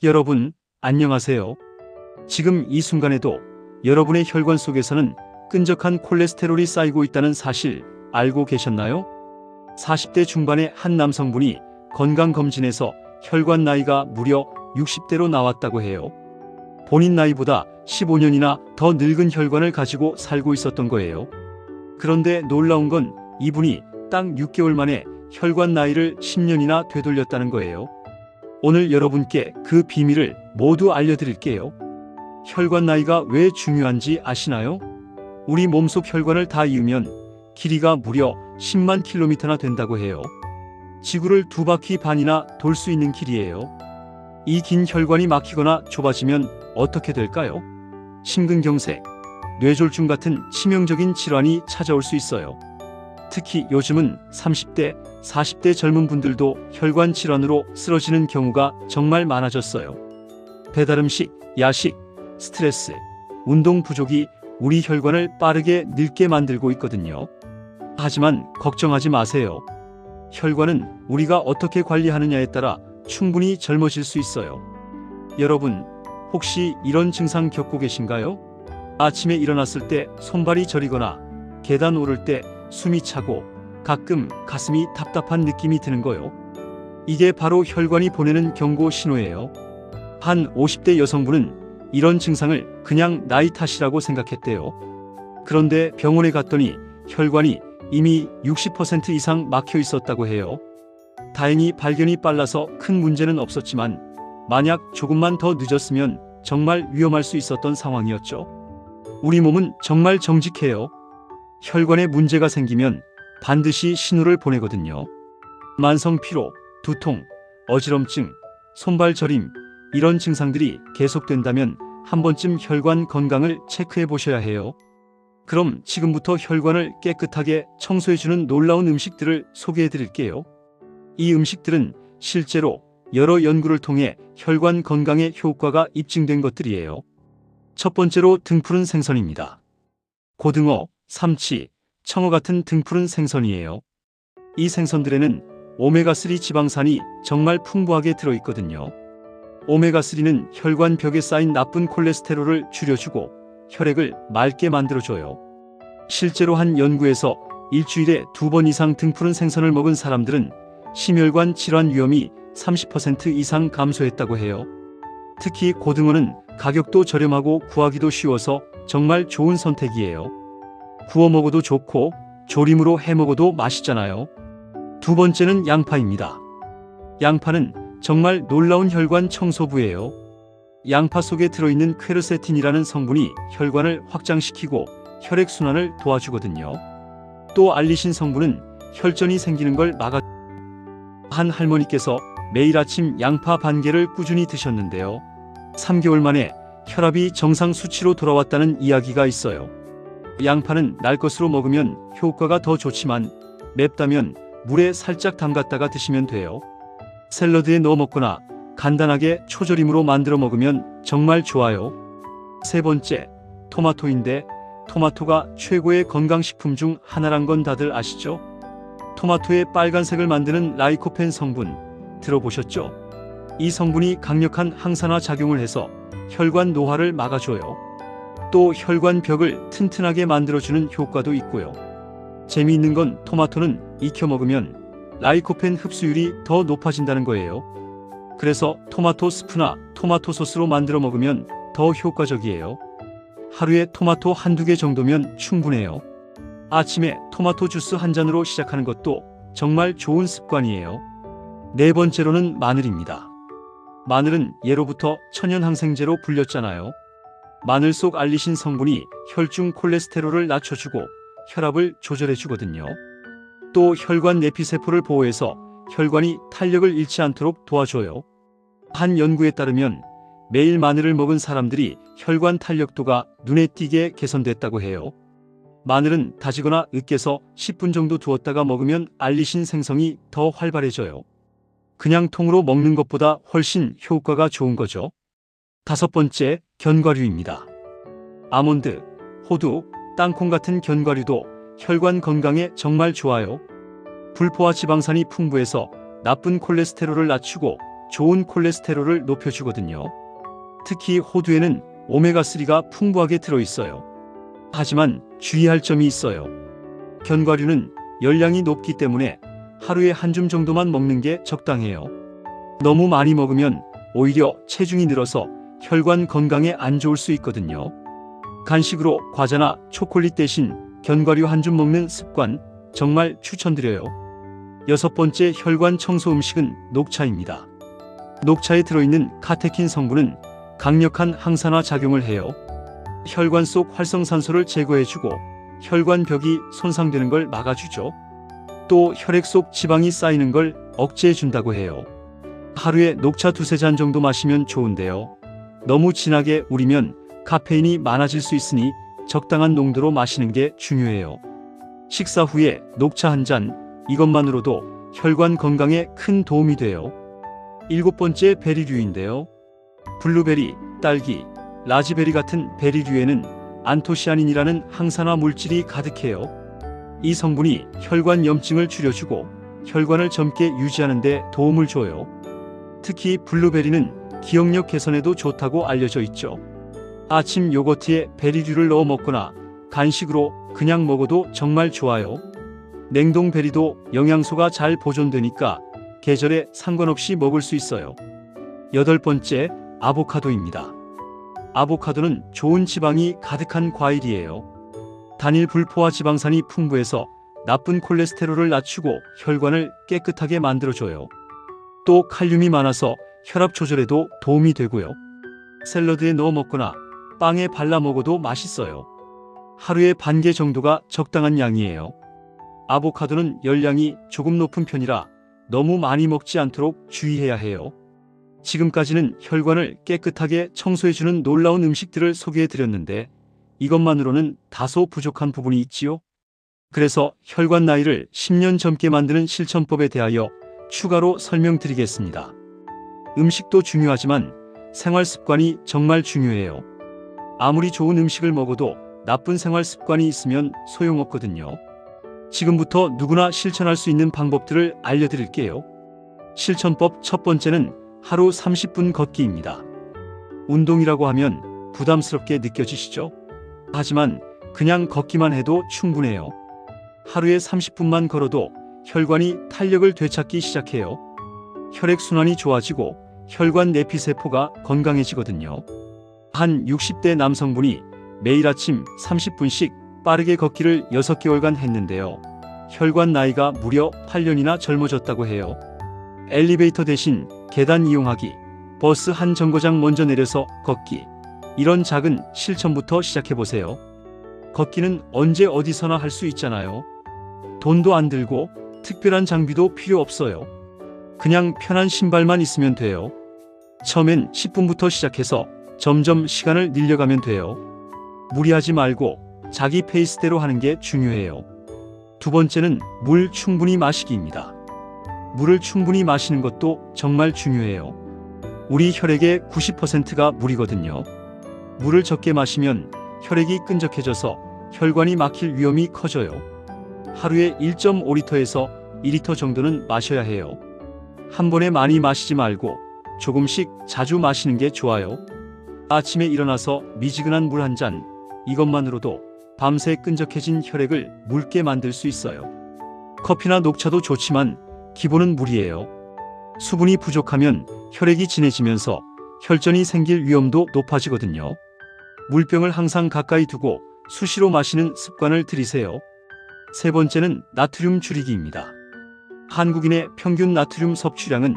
여러분, 안녕하세요. 지금 이 순간에도 여러분의 혈관 속에서는 끈적한 콜레스테롤이 쌓이고 있다는 사실 알고 계셨나요? 40대 중반의 한 남성분이 건강검진에서 혈관 나이가 무려 60대로 나왔다고 해요. 본인 나이보다 15년이나 더 늙은 혈관을 가지고 살고 있었던 거예요. 그런데 놀라운 건 이분이 딱 6개월 만에 혈관 나이를 10년이나 되돌렸다는 거예요. 오늘 여러분께 그 비밀을 모두 알려드릴게요. 혈관 나이가 왜 중요한지 아시나요? 우리 몸속 혈관을 다 이으면 길이가 무려 10만 킬로미터나 된다고 해요. 지구를 2바퀴 반이나 돌 수 있는 길이에요. 이 긴 혈관이 막히거나 좁아지면 어떻게 될까요? 심근경색, 뇌졸중 같은 치명적인 질환이 찾아올 수 있어요. 특히 요즘은 30대, 40대 젊은 분들도 혈관 질환으로 쓰러지는 경우가 정말 많아졌어요. 배달음식, 야식, 스트레스, 운동 부족이 우리 혈관을 빠르게 늙게 만들고 있거든요. 하지만 걱정하지 마세요. 혈관은 우리가 어떻게 관리하느냐에 따라 충분히 젊어질 수 있어요. 여러분, 혹시 이런 증상 겪고 계신가요? 아침에 일어났을 때 손발이 저리거나 계단 오를 때 숨이 차고 가끔 가슴이 답답한 느낌이 드는 거요. 이게 바로 혈관이 보내는 경고 신호예요. 한 50대 여성분은 이런 증상을 그냥 나이 탓이라고 생각했대요. 그런데 병원에 갔더니 혈관이 이미 60% 이상 막혀 있었다고 해요. 다행히 발견이 빨라서 큰 문제는 없었지만 만약 조금만 더 늦었으면 정말 위험할 수 있었던 상황이었죠. 우리 몸은 정말 정직해요. 혈관에 문제가 생기면 반드시 신호를 보내거든요. 만성 피로, 두통, 어지럼증, 손발 저림 이런 증상들이 계속된다면 한 번쯤 혈관 건강을 체크해 보셔야 해요. 그럼 지금부터 혈관을 깨끗하게 청소해주는 놀라운 음식들을 소개해 드릴게요. 이 음식들은 실제로 여러 연구를 통해 혈관 건강에 효과가 입증된 것들이에요. 첫 번째로 등푸른 생선입니다. 고등어, 삼치, 청어 같은 등푸른 생선이에요. 이 생선들에는 오메가3 지방산이 정말 풍부하게 들어있거든요. 오메가3는 혈관 벽에 쌓인 나쁜 콜레스테롤을 줄여주고 혈액을 맑게 만들어줘요. 실제로 한 연구에서 일주일에 2번 이상 등푸른 생선을 먹은 사람들은 심혈관 질환 위험이 30% 이상 감소했다고 해요. 특히 고등어는 가격도 저렴하고 구하기도 쉬워서 정말 좋은 선택이에요. 구워 먹어도 좋고 조림으로 해 먹어도 맛있잖아요. 두 번째는 양파입니다. 양파는 정말 놀라운 혈관 청소부예요. 양파 속에 들어있는 퀘르세틴이라는 성분이 혈관을 확장시키고 혈액순환을 도와주거든요. 또 알리신 성분은 혈전이 생기는 걸 막아. 한 할머니께서 매일 아침 양파 반 개를 꾸준히 드셨는데요. 3개월 만에 혈압이 정상 수치로 돌아왔다는 이야기가 있어요. 양파는 날 것으로 먹으면 효과가 더 좋지만 맵다면 물에 살짝 담갔다가 드시면 돼요. 샐러드에 넣어 먹거나 간단하게 초절임으로 만들어 먹으면 정말 좋아요. 세 번째, 토마토인데 토마토가 최고의 건강식품 중 하나란 건 다들 아시죠? 토마토의 빨간색을 만드는 라이코펜 성분 들어보셨죠? 이 성분이 강력한 항산화 작용을 해서 혈관 노화를 막아줘요. 또 혈관 벽을 튼튼하게 만들어주는 효과도 있고요. 재미있는 건 토마토는 익혀 먹으면 라이코펜 흡수율이 더 높아진다는 거예요. 그래서 토마토 스프나 토마토 소스로 만들어 먹으면 더 효과적이에요. 하루에 토마토 한두 개 정도면 충분해요. 아침에 토마토 주스 한 잔으로 시작하는 것도 정말 좋은 습관이에요. 네 번째로는 마늘입니다. 마늘은 예로부터 천연항생제로 불렸잖아요. 마늘 속 알리신 성분이 혈중 콜레스테롤을 낮춰주고 혈압을 조절해주거든요. 또 혈관 내피세포를 보호해서 혈관이 탄력을 잃지 않도록 도와줘요. 한 연구에 따르면 매일 마늘을 먹은 사람들이 혈관 탄력도가 눈에 띄게 개선됐다고 해요. 마늘은 다지거나 으깨서 10분 정도 두었다가 먹으면 알리신 생성이 더 활발해져요. 그냥 통으로 먹는 것보다 훨씬 효과가 좋은 거죠. 다섯 번째, 견과류입니다. 아몬드, 호두, 땅콩 같은 견과류도 혈관 건강에 정말 좋아요. 불포화 지방산이 풍부해서 나쁜 콜레스테롤을 낮추고 좋은 콜레스테롤을 높여주거든요. 특히 호두에는 오메가3가 풍부하게 들어있어요. 하지만 주의할 점이 있어요. 견과류는 열량이 높기 때문에 하루에 한 줌 정도만 먹는 게 적당해요. 너무 많이 먹으면 오히려 체중이 늘어서 혈관 건강에 안 좋을 수 있거든요. 간식으로 과자나 초콜릿 대신 견과류 한 줌 먹는 습관 정말 추천드려요. 6번째 혈관 청소 음식은 녹차입니다. 녹차에 들어있는 카테킨 성분은 강력한 항산화 작용을 해요. 혈관 속 활성산소를 제거해주고 혈관벽이 손상되는 걸 막아주죠. 또 혈액 속 지방이 쌓이는 걸 억제해준다고 해요. 하루에 녹차 2~3잔 정도 마시면 좋은데요. 너무 진하게 우리면 카페인이 많아질 수 있으니 적당한 농도로 마시는 게 중요해요. 식사 후에 녹차 한 잔, 이것만으로도 혈관 건강에 큰 도움이 돼요. 7번째 베리류인데요. 블루베리, 딸기, 라즈베리 같은 베리류에는 안토시아닌이라는 항산화 물질이 가득해요. 이 성분이 혈관 염증을 줄여주고 혈관을 젊게 유지하는 데 도움을 줘요. 특히 블루베리는 기억력 개선에도 좋다고 알려져 있죠. 아침 요거트에 베리류를 넣어 먹거나 간식으로 그냥 먹어도 정말 좋아요. 냉동 베리도 영양소가 잘 보존되니까 계절에 상관없이 먹을 수 있어요. 8번째, 아보카도입니다. 아보카도는 좋은 지방이 가득한 과일이에요. 단일 불포화 지방산이 풍부해서 나쁜 콜레스테롤을 낮추고 혈관을 깨끗하게 만들어줘요. 또 칼륨이 많아서 혈압 조절에도 도움이 되고요. 샐러드에 넣어 먹거나 빵에 발라 먹어도 맛있어요. 하루에 반 개 정도가 적당한 양이에요. 아보카도는 열량이 조금 높은 편이라 너무 많이 먹지 않도록 주의해야 해요. 지금까지는 혈관을 깨끗하게 청소해주는 놀라운 음식들을 소개해드렸는데 이것만으로는 다소 부족한 부분이 있지요. 그래서 혈관 나이를 10년 젊게 만드는 실천법에 대하여 추가로 설명드리겠습니다. 음식도 중요하지만 생활 습관이 정말 중요해요. 아무리 좋은 음식을 먹어도 나쁜 생활 습관이 있으면 소용없거든요. 지금부터 누구나 실천할 수 있는 방법들을 알려드릴게요. 실천법 첫 번째는 하루 30분 걷기입니다. 운동이라고 하면 부담스럽게 느껴지시죠? 하지만 그냥 걷기만 해도 충분해요. 하루에 30분만 걸어도 혈관이 탄력을 되찾기 시작해요. 혈액순환이 좋아지고 혈관 내피세포가 건강해지거든요. 한 60대 남성분이 매일 아침 30분씩 빠르게 걷기를 6개월간 했는데요. 혈관 나이가 무려 8년이나 젊어졌다고 해요. 엘리베이터 대신 계단 이용하기, 버스 한 정거장 먼저 내려서 걷기, 이런 작은 실천부터 시작해보세요. 걷기는 언제 어디서나 할 수 있잖아요. 돈도 안 들고 특별한 장비도 필요 없어요. 그냥 편한 신발만 있으면 돼요. 처음엔 10분부터 시작해서 점점 시간을 늘려가면 돼요. 무리하지 말고 자기 페이스대로 하는 게 중요해요. 두 번째는 물 충분히 마시기입니다. 물을 충분히 마시는 것도 정말 중요해요. 우리 혈액의 90%가 물이거든요. 물을 적게 마시면 혈액이 끈적해져서 혈관이 막힐 위험이 커져요. 하루에 1.5리터에서 2리터 정도는 마셔야 해요. 한 번에 많이 마시지 말고 조금씩 자주 마시는 게 좋아요. 아침에 일어나서 미지근한 물 한 잔, 이것만으로도 밤새 끈적해진 혈액을 묽게 만들 수 있어요. 커피나 녹차도 좋지만 기본은 물이에요. 수분이 부족하면 혈액이 진해지면서 혈전이 생길 위험도 높아지거든요. 물병을 항상 가까이 두고 수시로 마시는 습관을 들이세요. 세 번째는 나트륨 줄이기입니다. 한국인의 평균 나트륨 섭취량은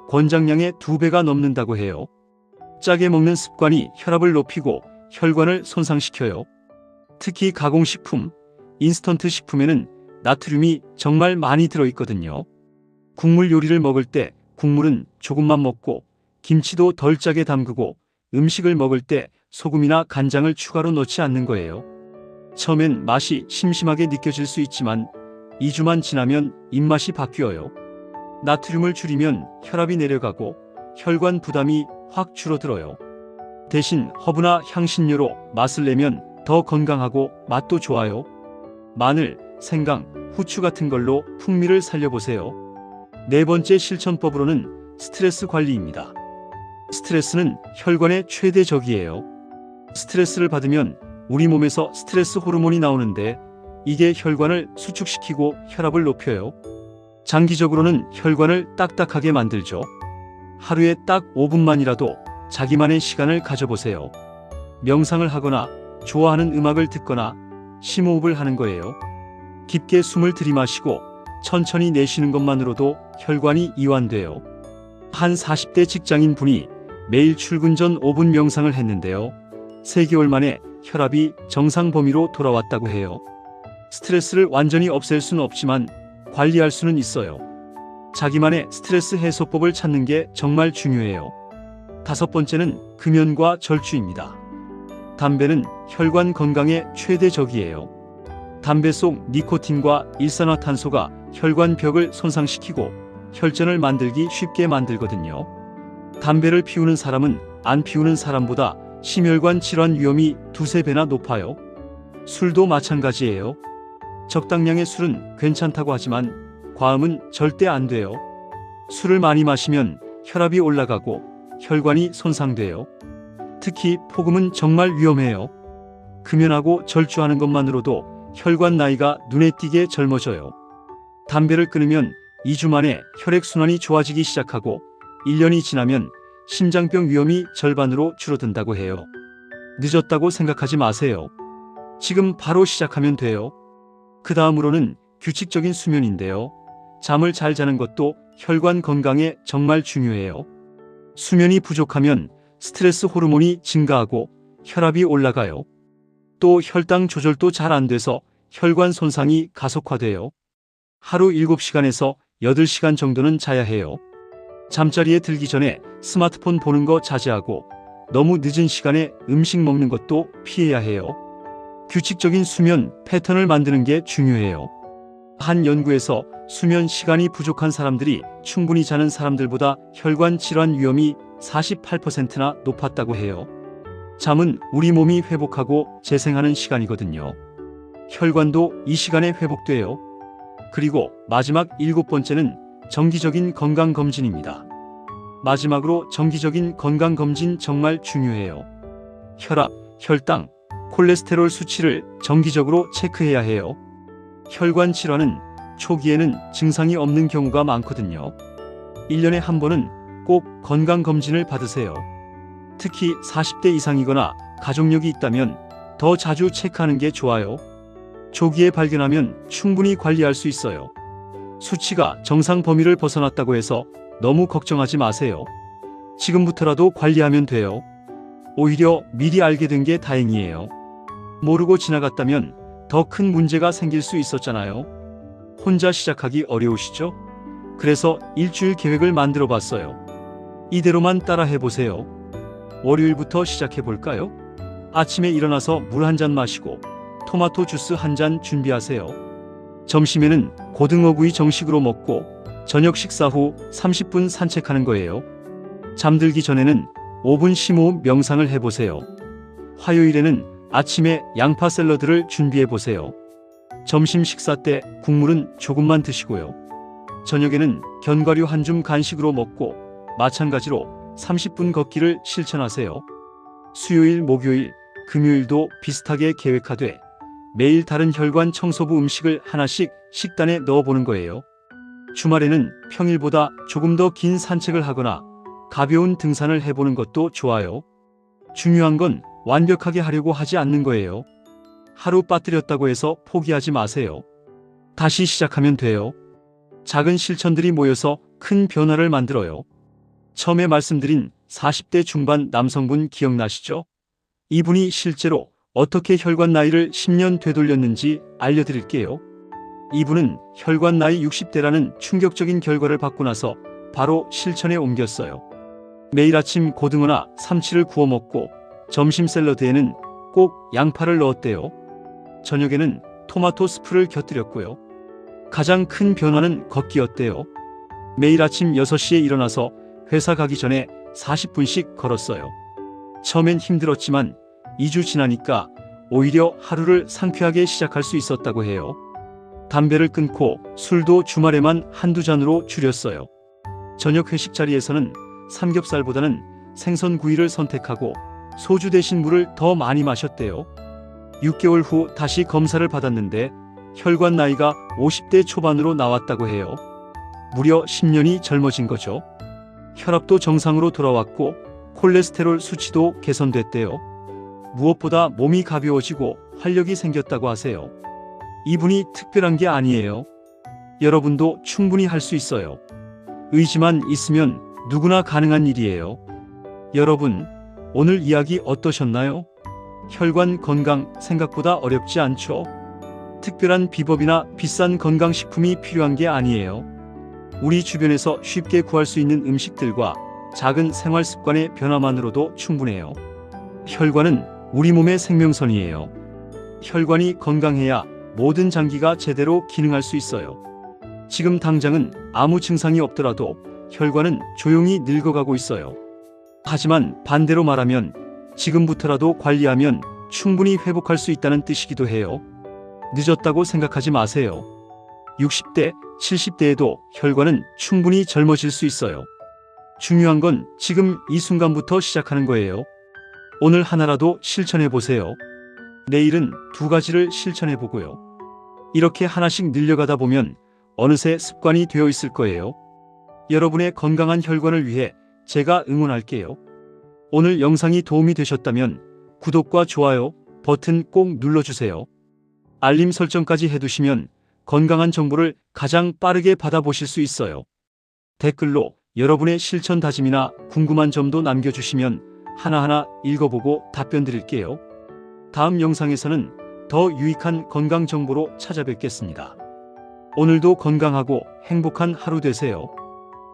권장량의 2배가 넘는다고 해요. 짜게 먹는 습관이 혈압을 높이고 혈관을 손상시켜요. 특히 가공식품, 인스턴트 식품에는 나트륨이 정말 많이 들어있거든요. 국물 요리를 먹을 때 국물은 조금만 먹고 김치도 덜 짜게 담그고 음식을 먹을 때 소금이나 간장을 추가로 넣지 않는 거예요. 처음엔 맛이 심심하게 느껴질 수 있지만 2주만 지나면 입맛이 바뀌어요. 나트륨을 줄이면 혈압이 내려가고 혈관 부담이 확 줄어들어요. 대신 허브나 향신료로 맛을 내면 더 건강하고 맛도 좋아요. 마늘, 생강, 후추 같은 걸로 풍미를 살려보세요. 네 번째 실천법으로는 스트레스 관리입니다. 스트레스는 혈관의 최대 적이에요. 스트레스를 받으면 우리 몸에서 스트레스 호르몬이 나오는데 이게 혈관을 수축시키고 혈압을 높여요. 장기적으로는 혈관을 딱딱하게 만들죠. 하루에 딱 5분만이라도 자기만의 시간을 가져보세요. 명상을 하거나 좋아하는 음악을 듣거나 심호흡을 하는 거예요. 깊게 숨을 들이마시고 천천히 내쉬는 것만으로도 혈관이 이완돼요. 한 40대 직장인 분이 매일 출근 전 5분 명상을 했는데요. 3개월 만에 혈압이 정상 범위로 돌아왔다고 해요. 스트레스를 완전히 없앨 수는 없지만 관리할 수는 있어요. 자기만의 스트레스 해소법을 찾는 게 정말 중요해요. 5번째는 금연과 절주입니다. 담배는 혈관 건강의 최대 적이에요. 담배 속 니코틴과 일산화탄소가 혈관 벽을 손상시키고 혈전을 만들기 쉽게 만들거든요. 담배를 피우는 사람은 안 피우는 사람보다 심혈관 질환 위험이 2~3배나 높아요. 술도 마찬가지예요. 적당량의 술은 괜찮다고 하지만 과음은 절대 안 돼요. 술을 많이 마시면 혈압이 올라가고 혈관이 손상돼요. 특히 폭음은 정말 위험해요. 금연하고 절주하는 것만으로도 혈관 나이가 눈에 띄게 젊어져요. 담배를 끊으면 2주 만에 혈액순환이 좋아지기 시작하고 1년이 지나면 심장병 위험이 절반으로 줄어든다고 해요. 늦었다고 생각하지 마세요. 지금 바로 시작하면 돼요. 그 다음으로는 규칙적인 수면인데요. 잠을 잘 자는 것도 혈관 건강에 정말 중요해요. 수면이 부족하면 스트레스 호르몬이 증가하고 혈압이 올라가요. 또 혈당 조절도 잘 안 돼서 혈관 손상이 가속화돼요. 하루 7시간에서 8시간 정도는 자야 해요. 잠자리에 들기 전에 스마트폰 보는 거 자제하고 너무 늦은 시간에 음식 먹는 것도 피해야 해요. 규칙적인 수면 패턴을 만드는 게 중요해요. 한 연구에서 수면 시간이 부족한 사람들이 충분히 자는 사람들보다 혈관 질환 위험이 48%나 높았다고 해요. 잠은 우리 몸이 회복하고 재생하는 시간이거든요. 혈관도 이 시간에 회복돼요. 그리고 마지막 7번째는 정기적인 건강검진입니다. 마지막으로 정기적인 건강검진 정말 중요해요. 혈압, 혈당, 콜레스테롤 수치를 정기적으로 체크해야 해요. 혈관 질환은 초기에는 증상이 없는 경우가 많거든요. 1년에 한 번은 꼭 건강검진을 받으세요. 특히 40대 이상이거나 가족력이 있다면 더 자주 체크하는 게 좋아요. 조기에 발견하면 충분히 관리할 수 있어요. 수치가 정상 범위를 벗어났다고 해서 너무 걱정하지 마세요. 지금부터라도 관리하면 돼요. 오히려 미리 알게 된 게 다행이에요. 모르고 지나갔다면 더 큰 문제가 생길 수 있었잖아요. 혼자 시작하기 어려우시죠? 그래서 일주일 계획을 만들어 봤어요. 이대로만 따라 해보세요. 월요일부터 시작해 볼까요? 아침에 일어나서 물 한 잔 마시고 토마토 주스 한 잔 준비하세요. 점심에는 고등어구이 정식으로 먹고 저녁 식사 후 30분 산책하는 거예요. 잠들기 전에는 5분 심호흡 명상을 해보세요. 화요일에는 아침에 양파 샐러드를 준비해 보세요. 점심 식사 때 국물은 조금만 드시고요. 저녁에는 견과류 한 줌 간식으로 먹고 마찬가지로 30분 걷기를 실천하세요. 수요일, 목요일, 금요일도 비슷하게 계획하되 매일 다른 혈관 청소부 음식을 하나씩 식단에 넣어보는 거예요. 주말에는 평일보다 조금 더 긴 산책을 하거나 가벼운 등산을 해보는 것도 좋아요. 중요한 건 완벽하게 하려고 하지 않는 거예요. 하루 빠뜨렸다고 해서 포기하지 마세요. 다시 시작하면 돼요. 작은 실천들이 모여서 큰 변화를 만들어요. 처음에 말씀드린 40대 중반 남성분 기억나시죠? 이분이 실제로 어떻게 혈관 나이를 10년 되돌렸는지 알려드릴게요. 이분은 혈관 나이 60대라는 충격적인 결과를 받고 나서 바로 실천에 옮겼어요. 매일 아침 고등어나 삼치를 구워 먹고 점심 샐러드에는 꼭 양파를 넣었대요. 저녁에는 토마토 스프를 곁들였고요. 가장 큰 변화는 걷기였대요. 매일 아침 6시에 일어나서 회사 가기 전에 40분씩 걸었어요. 처음엔 힘들었지만 2주 지나니까 오히려 하루를 상쾌하게 시작할 수 있었다고 해요. 담배를 끊고 술도 주말에만 한두 잔으로 줄였어요. 저녁 회식 자리에서는 삼겹살보다는 생선구이를 선택하고 소주 대신 물을 더 많이 마셨대요. 6개월 후 다시 검사를 받았는데 혈관 나이가 50대 초반으로 나왔다고 해요. 무려 10년이 젊어진 거죠. 혈압도 정상으로 돌아왔고 콜레스테롤 수치도 개선됐대요. 무엇보다 몸이 가벼워지고 활력이 생겼다고 하세요. 이분이 특별한 게 아니에요. 여러분도 충분히 할 수 있어요. 의지만 있으면 누구나 가능한 일이에요. 여러분, 오늘 이야기 어떠셨나요? 혈관 건강 생각보다 어렵지 않죠? 특별한 비법이나 비싼 건강식품이 필요한 게 아니에요. 우리 주변에서 쉽게 구할 수 있는 음식들과 작은 생활 습관의 변화만으로도 충분해요. 혈관은 우리 몸의 생명선이에요. 혈관이 건강해야 모든 장기가 제대로 기능할 수 있어요. 지금 당장은 아무 증상이 없더라도 혈관은 조용히 늙어가고 있어요. 하지만 반대로 말하면 지금부터라도 관리하면 충분히 회복할 수 있다는 뜻이기도 해요. 늦었다고 생각하지 마세요. 60대, 70대에도 혈관은 충분히 젊어질 수 있어요. 중요한 건 지금 이 순간부터 시작하는 거예요. 오늘 하나라도 실천해 보세요. 내일은 2가지를 실천해 보고요. 이렇게 하나씩 늘려가다 보면 어느새 습관이 되어 있을 거예요. 여러분의 건강한 혈관을 위해 제가 응원할게요. 오늘 영상이 도움이 되셨다면 구독과 좋아요 버튼 꼭 눌러주세요. 알림 설정까지 해두시면 건강한 정보를 가장 빠르게 받아보실 수 있어요. 댓글로 여러분의 실천 다짐이나 궁금한 점도 남겨주시면 하나하나 읽어보고 답변 드릴게요. 다음 영상에서는 더 유익한 건강 정보로 찾아뵙겠습니다. 오늘도 건강하고 행복한 하루 되세요.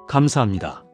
감사합니다.